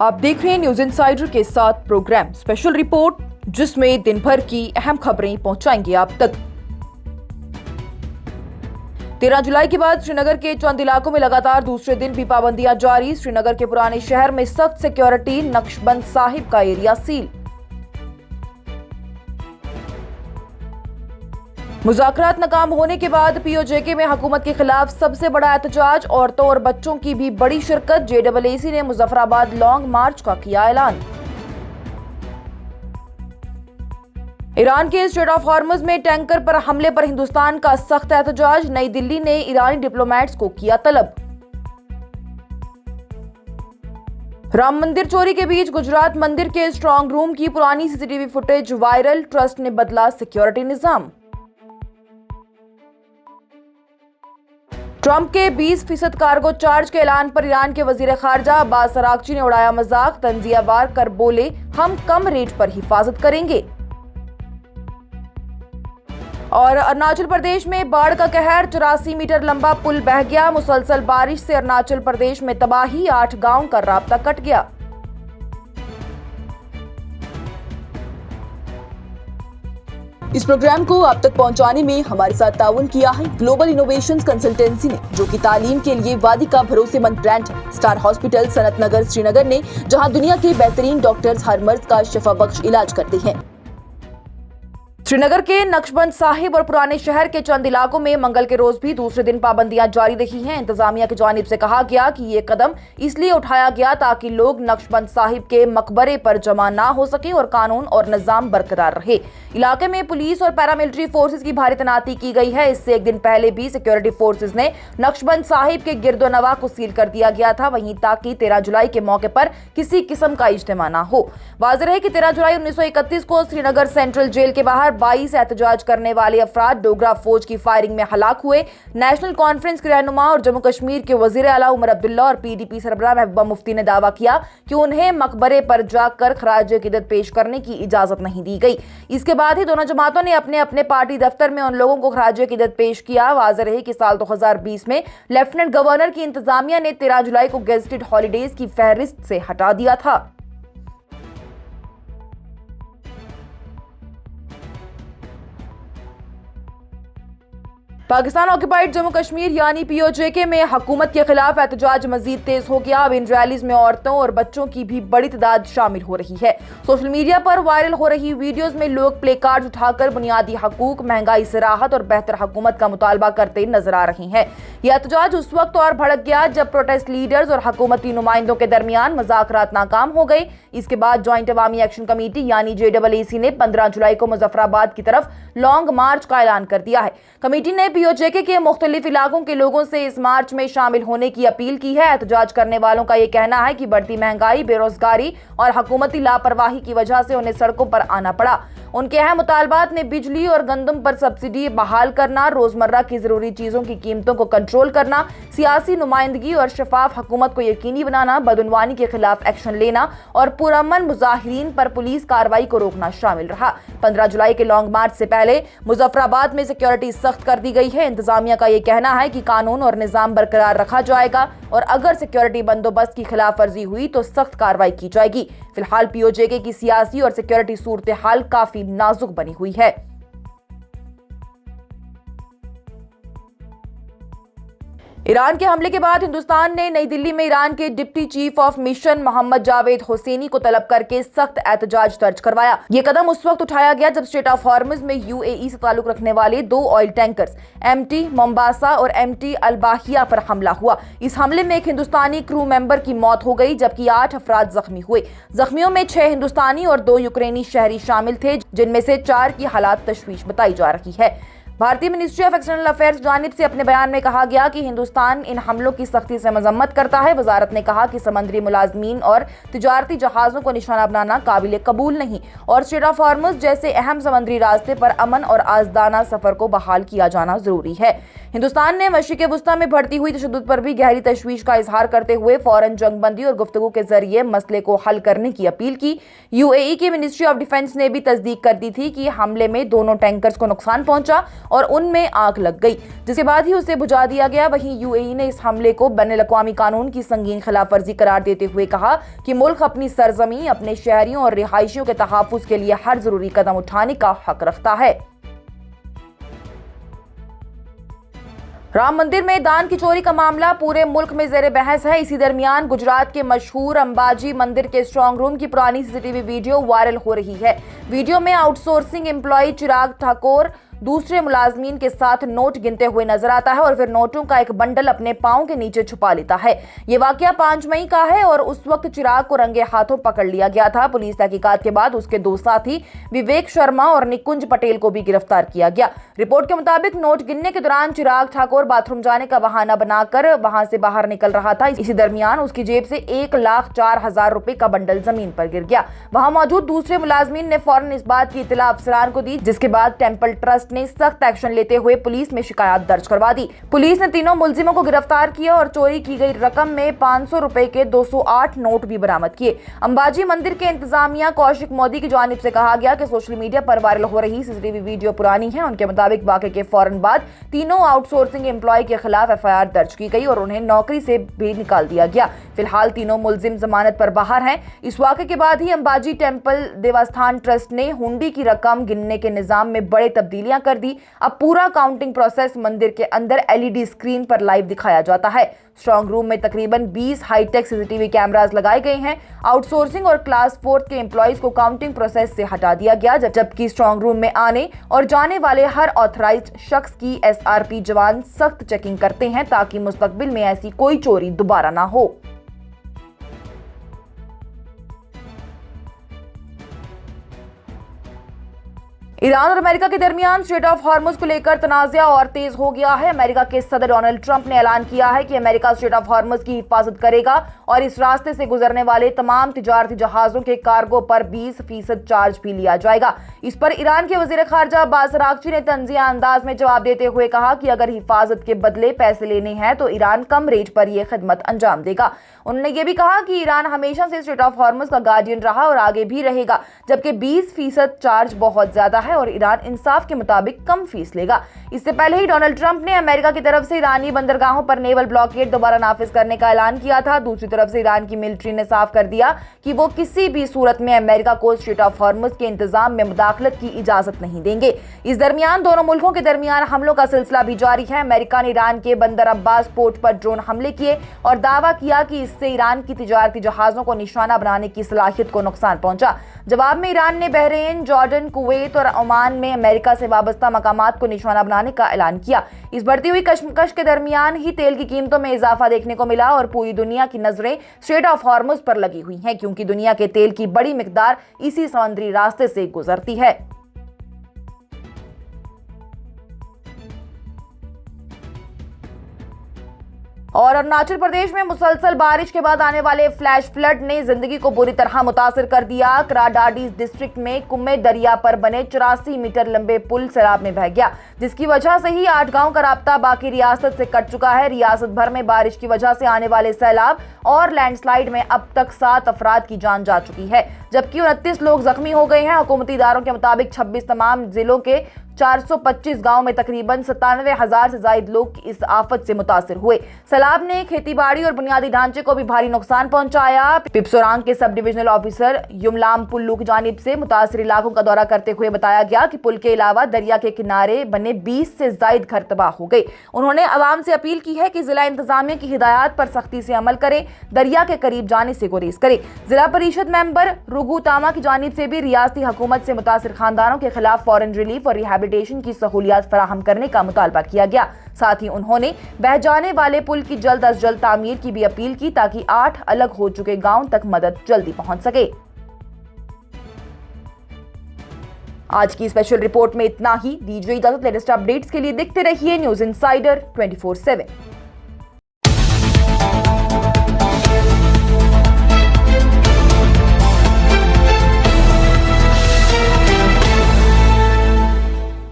आप देख रहे हैं न्यूज इनसाइडर के साथ प्रोग्राम स्पेशल रिपोर्ट, जिसमें दिन भर की अहम खबरें पहुंचाएंगे आप तक। 13 जुलाई के बाद श्रीनगर के चंद इलाकों में लगातार दूसरे दिन भी पाबंदियां जारी। श्रीनगर के पुराने शहर में सख्त सिक्योरिटी, नक्शबंद साहिब का एरिया सील। मुज़ाकरात नाकाम होने के बाद पीओजेके में हुकूमत के खिलाफ सबसे बड़ा एहतजाज, औरतों और बच्चों की भी बड़ी शिरकत। जेएसी ने मुजफ्फराबाद लॉन्ग मार्च का किया ऐलान। ईरान के स्ट्रेट ऑफ हॉर्मुज में टैंकर पर हमले पर हिंदुस्तान का सख्त एहतजाज। नई दिल्ली ने ईरानी डिप्लोमेट्स को किया तलब। राम मंदिर चोरी के बीच गुजरात मंदिर के स्ट्रांग रूम की पुरानी सीसीटीवी फुटेज वायरल। ट्रस्ट ने बदला सिक्योरिटी निजाम। ट्रंप के 20% कार्गो चार्ज के ऐलान पर ईरान के वजीर खारजा अब्बास अरागची ने उड़ाया मजाक। तंजियावार कर बोले, हम कम रेट पर हिफाजत करेंगे। और अरुणाचल प्रदेश में बाढ़ का कहर, 84 मीटर लंबा पुल बह गया। मुसलसल बारिश से अरुणाचल प्रदेश में तबाही, 8 गांव का राब्ता कट गया। इस प्रोग्राम को आप तक पहुंचाने में हमारे साथ ताउन किया है ग्लोबल इनोवेशंस कंसल्टेंसी ने, जो कि तालीम के लिए वादी का भरोसेमंद ब्रांड है। स्टार हॉस्पिटल सनत नगर श्रीनगर ने, जहां दुनिया के बेहतरीन डॉक्टर्स हर मर्ज का शिफा बख्श इलाज करते हैं। श्रीनगर के नक्शबंद साहिब और पुराने शहर के चंद इलाकों में मंगल के रोज भी दूसरे दिन पाबंदियां जारी रही हैं। इंतजामिया की जानिब से कहा गया कि ये कदम इसलिए उठाया गया ताकि लोग नक्शबंद साहिब के मकबरे पर जमा ना हो सके और कानून और निजाम बरकरार रहे। इलाके में पुलिस और पैरामिलिट्री फोर्सेज की भारी तैनाती की गई है। इससे एक दिन पहले भी सिक्योरिटी फोर्सेज ने नक्शबंद साहिब के गिरदोनवा को सील कर दिया गया था, वहीं ताकि 13 जुलाई के मौके पर किसी किस्म का इज्तिमा ना हो। वाज़ेह है कि 13 जुलाई 1931 को श्रीनगर सेंट्रल जेल के बाहर 22 एहतजाज करने वाले अफराद डोगरा फौज की फायरिंग में हलाक हुए। नेशनल कॉन्फ्रेंस के रहनुमा और जम्मू कश्मीर के वजीर आला उमर अब्दुल्ला और पीडीपी सरबराह महबूबा मुफ्ती ने दावा किया कि उन्हें मकबरे पर जाकर खराज अकीदत पेश करने की इजाजत नहीं दी गई। इसके बाद ही दोनों जमातों ने अपने अपने पार्टी दफ्तर में उन लोगों को खराज अकीदत पेश किया। वाज़ेह रहे कि साल 2020 में लेफ्टिनेंट गवर्नर की इंतजामिया ने 13 जुलाई को गेजेटेड हॉलीडेज की फहरिस्त से हटा दिया था। पाकिस्तान ऑक्यूपाइड जम्मू कश्मीर यानी पीओजेके में हुकूमत के खिलाफ एहतजाज मजीद तेज हो गया। अब इन रैलीज में औरतों और बच्चों की भी बड़ी तादाद शामिल हो रही है। सोशल मीडिया पर वायरल हो रही वीडियोस में लोग प्ले कार्ड उठाकर बुनियादी हकूक, महंगाई से राहत और बेहतर हुकूमत का मुतालबा करते नजर आ रहे हैं। यह एहतजाज उस वक्त और भड़क गया जब प्रोटेस्ट लीडर्स और हुकूमती नुमाइंदों के दरमियान मुज़ाकरात नाकाम हो गए। इसके बाद ज्वाइंट अवामी एक्शन कमेटी यानी जेएसी ने 15 जुलाई को मुजफ्फराबाद की तरफ लॉन्ग मार्च का ऐलान कर दिया है। कमेटी ने पीओजेके के मुख्तलिफ इलाकों के लोगों से इस मार्च में शामिल होने की अपील की है। एहतजाज करने वालों का ये कहना है कि बढ़ती महंगाई, बेरोजगारी और हुकूमती लापरवाही की वजह से उन्हें सड़कों पर आना पड़ा। उनके अहम मुतालबात ने बिजली और गंदम पर सब्सिडी बहाल करना, रोजमर्रा की जरूरी चीजों की कीमतों को कंट्रोल करना, सियासी नुमाइंदगी और शफाफ हुकूमत को यकीनी बनाना, बदउनवानी के खिलाफ एक्शन लेना और पुरअमन मुजाहिरीन पर पुलिस कार्रवाई को रोकना शामिल रहा। 15 जुलाई के लॉन्ग मार्च से पहले मुजफ्फराबाद में सिक्योरिटी सख्त कर दी गई है। इंतजामिया का यह कहना है कि कानून और निजाम बरकरार रखा जाएगा और अगर सिक्योरिटी बंदोबस्त की खिलाफ वर्जी हुई तो सख्त कार्रवाई की जाएगी। फिलहाल पीओजेके की सियासी और सिक्योरिटी सूरत हाल काफी नाजुक बनी हुई है। ईरान के हमले के बाद हिंदुस्तान ने नई दिल्ली में ईरान के deputy chief of mission Mohammad Javed Hussaini को तलब करके सख्त एहतजाज दर्ज करवाया। ये कदम उस वक्त उठाया गया जब स्ट्रेट ऑफ हॉर्मुज में यूएई से ताल्लुक रखने वाले 2 ऑयल टैंकर्स एमटी मोम्बासा और एमटी अलबाहिया पर हमला हुआ। इस हमले में एक हिंदुस्तानी क्रू मेंबर की मौत हो गई जबकि 8 अफराद जख्मी हुए। जख्मियों में 6 हिंदुस्तानी और 2 यूक्रेनी शहरी शामिल थे, जिनमें से 4 की हालात तशवीश बताई जा रही है। भारतीय मिनिस्ट्री ऑफ एक्सटर्नल अफेयर्स जानिब से अपने बयान में कहा गया कि हिंदुस्तान इन हमलों की सख्ती से मजम्मत करता है। वजारत ने कहा कि समुद्री मुलाजमीन और तिजारती जहाजों को निशाना बनाना काबिल कबूल नहीं और स्ट्रेट ऑफ हॉर्मुज जैसे अहम समुद्री रास्ते पर अमन और आज़दाना सफर को बहाल किया जाना जरूरी है। हिंदुस्तान ने मशरिक़ वुस्ता में बढ़ती हुई तशद्दुद पर भी गहरी तशवीश का इजहार करते हुए फौरन जंगबंदी और गुफ्तगू के जरिए मसले को हल करने की अपील की। यूएई की मिनिस्ट्री ऑफ डिफेंस ने भी तस्दीक कर दी थी कि हमले में दोनों टैंकर्स को नुकसान पहुंचा और उनमें आग लग गई, जिसके बाद ही उसे बुझा दिया गया। वहीं यूएई ने इस हमले को बैनुल-अक़वामी कानून की संगीन खिलाफवर्जी करार देते हुए कहा कि मुल्क अपनी सरजमीं, अपने शहरियों और रिहायशियों के तहफ़्फ़ुज़ के लिए हर जरूरी कदम उठाने का हक रखता है। राम मंदिर में दान की चोरी का मामला पूरे मुल्क में ज़ेरे बहस है। इसी दरमियान गुजरात के मशहूर अंबाजी मंदिर के स्ट्रांग रूम की पुरानी सीसीटीवी वीडियो वायरल हो रही है। वीडियो में आउटसोर्सिंग एम्प्लॉय चिराग ठाकुर दूसरे मुलाजमीन के साथ नोट गिनते हुए नजर आता है और फिर नोटों का एक बंडल अपने पांव के नीचे छुपा लेता है। ये वाकया 5 मई का है और उस वक्त चिराग को रंगे हाथों पकड़ लिया गया था। पुलिस तहकीकात के बाद उसके 2 साथी विवेक शर्मा और निकुंज पटेल को भी गिरफ्तार किया गया। रिपोर्ट के मुताबिक नोट गिनने के दौरान चिराग ठाकुर बाथरूम जाने का बहाना बनाकर वहां से बाहर निकल रहा था। इसी दरमियान उसकी जेब से 1,04,000 रुपए का बंडल जमीन पर गिर गया। वहां मौजूद दूसरे मुलाजमीन ने फौरन इस बात की इत्तला अफसरान को दी, जिसके बाद टेंपल ट्रस्ट ने सख्त एक्शन लेते हुए पुलिस में शिकायत दर्ज करवा दी। पुलिस ने तीनों मुलजिमों को गिरफ्तार किया और चोरी की गई रकम में 500 रुपए के 208 नोट भी बरामद किए। अंबाजी मंदिर के इंतजामिया कौशिक मोदी की जानिब से कहा गया कि सोशल मीडिया पर वायरल हो रही सीसीटीवी वीडियो पुरानी है। उनके मुताबिक वाकये के फौरन बाद तीनों आउटसोर्सिंग एम्प्लॉय के खिलाफ एफआईआर दर्ज की गई और उन्हें नौकरी से भी निकाल दिया गया। फिलहाल तीनों मुलजिम जमानत पर बाहर हैं। इस वाकये के बाद ही अंबाजी टेंपल देवस्थान ट्रस्ट ने हुंडी की रकम गिनने के निजाम में बड़े तब्दीलियां कर दी। अब पूरा काउंटिंग प्रोसेस मंदिर के अंदर एलईडी स्क्रीन पर लाइव दिखाया जाता है। स्ट्रांग रूम में तकरीबन 20 हाईटेक सीसीटीवी कैमरास लगाए गए हैं। आउटसोर्सिंग और क्लास 4 के एम्प्लॉयज को काउंटिंग प्रोसेस से हटा दिया गया, जबकि स्ट्रांग रूम में आने और जाने वाले हर ऑथराइज्ड शख्स की एसआरपी जवान सख्त चेकिंग करते हैं ताकि मुस्तकबिल में ऐसी कोई चोरी दोबारा ना हो। ईरान और अमेरिका के दरमियान स्ट्रेट ऑफ हॉर्मुज को लेकर तनाज़ा और तेज हो गया है। अमेरिका के सदर डोनाल्ड ट्रंप ने ऐलान किया है कि अमेरिका स्ट्रेट ऑफ हॉर्मुज की हिफाजत करेगा और इस रास्ते से गुजरने वाले तमाम तिजारती जहाजों के कार्गो पर 20% चार्ज भी लिया जाएगा। इस पर ईरान के वजीर खारजा अब्बास अरागची ने तंजिया अंदाज में जवाब देते हुए कहा कि अगर हिफाजत के बदले पैसे लेने हैं तो ईरान कम रेट पर यह खिदमत अंजाम देगा। उन्होंने ये भी कहा कि ईरान हमेशा से स्ट्रेट ऑफ हॉर्मुज का गार्डियन रहा और आगे भी रहेगा, जबकि 20% चार्ज बहुत ज्यादा है और ईरान इंसाफ के मुताबिक कम फीस लेगा। इससे पहले ही डोनाल्ड ट्रंप ने अमेरिका की तरफ से ईरानी बंदरगाहों पर नेवल ब्लॉकेड दोबारा नाफिज करने का ऐलान किया था। दूसरी तरफ से ईरान की मिलिट्री ने साफ कर दिया कि वो किसी भी सूरत में अमेरिका को स्ट्रेट ऑफ हॉर्मुज के इंतजाम में मुदाखलत की इजाजत नहीं देंगे। इस दरमियान दोनों मुल्कों के दरमियान हमलों का सिलसिला भी जारी है। अमेरिका ने ईरान के बंदर अब्बास पोर्ट पर ड्रोन हमले किए और दावा किया कि इससे ईरान की तिजारती जहाजों को निशाना बनाने की सलाहियत को नुकसान पहुंचा। जवाब में ईरान ने बहरीन, जॉर्डन, कुवैत और ओमान में अमेरिका से वाबस्ता मकामात को निशाना बनाने का ऐलान किया। इस बढ़ती हुई कशमकश के दरमियान ही तेल की कीमतों में इजाफा देखने को मिला और पूरी दुनिया की नजरें स्ट्रेट ऑफ हॉर्मुज पर लगी हुई हैं, क्योंकि दुनिया के तेल की बड़ी मिकदार इसी समुद्री रास्ते से गुजरती है। और अरुणाचल प्रदेश में मुसलसल बारिश के बाद आने वाले फ्लैश फ्लड ने जिंदगी को बुरी तरह मुतासिर कर दिया। क्राडाडी डिस्ट्रिक्ट में कुम्मे दरिया पर बने 84 मीटर लंबे पुल सैलाब में बह गया, जिसकी वजह से ही 8 गांव का राब्ता बाकी रियासत से कट चुका है। रियासत भर में बारिश की वजह से आने वाले सैलाब और लैंडस्लाइड में अब तक 7 अफराद की जान जा चुकी है, जबकि 29 लोग जख्मी हो गए हैं। हुकूमती इदारों के मुताबिक 26 तमाम जिलों के 425 गांव में तकरीबन 97,000 से ज्यादा लोग इस आफत से मुतासिर हुए। सैलाब ने खेतीबाड़ी और बुनियादी ढांचे को भी भारी नुकसान पहुंचाया। पिपसोरांग के sub divisional officer Yumlam Pullu की जानिब से मुतासिर इलाकों का दौरा करते हुए बताया गया कि पुल के अलावा दरिया के किनारे बने 20 से ज्यादा घर तबाह हो गए। उन्होंने अवाम से अपील की है कि जिला इंतजामिया की हिदायत पर सख्ती से अमल करें, दरिया के करीब जाने से गुरेज करें। जिला परिषद मेंबर रुगू तामा की जानिब से भी रियासती हुकूमत से मुतासिर खानदानों के खिलाफ फौरन रिलीफ और रिहैबिलिटेशन की सहूलियात फराहम करने का मुतालबा किया गया। साथ ही उन्होंने बह जाने वाले पुल की जल्द अज जल्द तामीर की भी अपील की ताकि 8 अलग हो चुके गांव तक मदद जल्दी पहुंच सके। आज की स्पेशल रिपोर्ट में इतना ही। दीजिए इजाजत। लेटेस्ट अपडेट्स के लिए देखते रहिए न्यूज़ इंसाइडर 24/7।